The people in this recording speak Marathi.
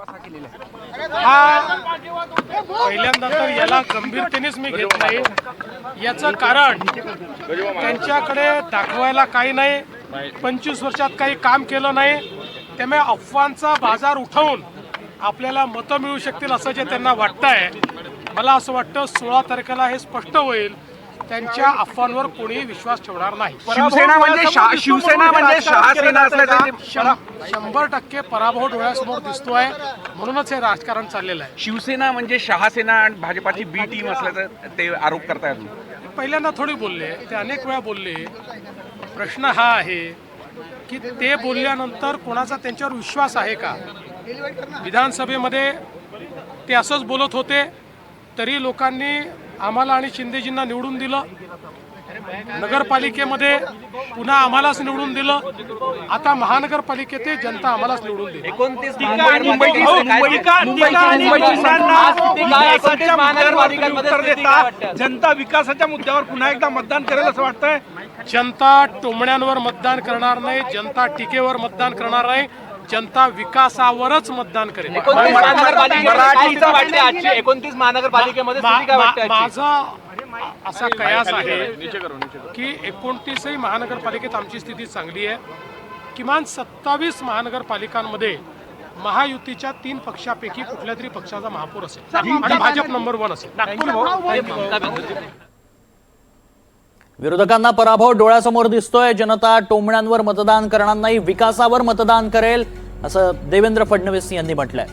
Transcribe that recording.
हा पहिल्यांदा तर याला गंभीरतेनेच मी घेत नाही। याचं कारण त्यांच्याकडे दाखवायला काही नाही, 25 वर्षात काही काम केलं नाही, त्यामुळे अफवांचा बाजार उठवून आपल्याला मतं मिळू शकतील असं जे त्यांना वाटतंय। मला असं वाटतं 16 तारखेला हे स्पष्ट होईल, त्यांच्या अफवांवर कोणी विश्वास ठेवणार नाही। शिवसेना म्हणजे शहासेना असल्याचं 100% पराभव डोळ्यासमोर दिसतोय, म्हणूनच हे राजकारण चाललेलं आहे। शिवसेना म्हणजे शहासेना आणि भाजपाची बी टीम असल्याचं ते आरोप करतायत। पहिल्यांदा थोडी बोलले, ते अनेक वेळा बोलले। प्रश्न हा आहे की ते बोलल्यानंतर कोणाचा त्यांच्यावर विश्वास आहे का? विधानसभेमध्ये ते असंच बोलत होते, तरी लोकांनी आम्हाला आणि शिंदेजींना निवडून दिलं। नगरपालिकेमध्ये पुन्हा आम्हालाच निवडून दिलं, आता महानगरपालिकेत जनता आम्हालाच निवडून दिली। जनता विकासाच्या मुद्द्यावर पुन्हा एकदा मतदान करेल असं वाटतंय? जनता टोमण्यांवर मतदान करणार नाही, जनता टीकेवर मतदान करणार नाही, जनता विकासावरच मतदान करेल। 29 महानगरपालिकेमध्ये माझा असा कयास आहे की 29ही महानगरपालिकेत आमची स्थिती चांगली आहे। किमान 27 महानगरपालिकांमध्ये महायुतीच्या 3 पक्षापैकी कुठल्या तरी पक्षाचा महापौर असेल आणि भाजप नंबर 1 असेल। विरोधकांना पराभव डोळ्यासमोर दिसतोय, जनता टोमण्यांवर मतदान करणार नाही, विकासावर मतदान करेल असं देवेंद्र फडणवीस यांनी म्हटलंय।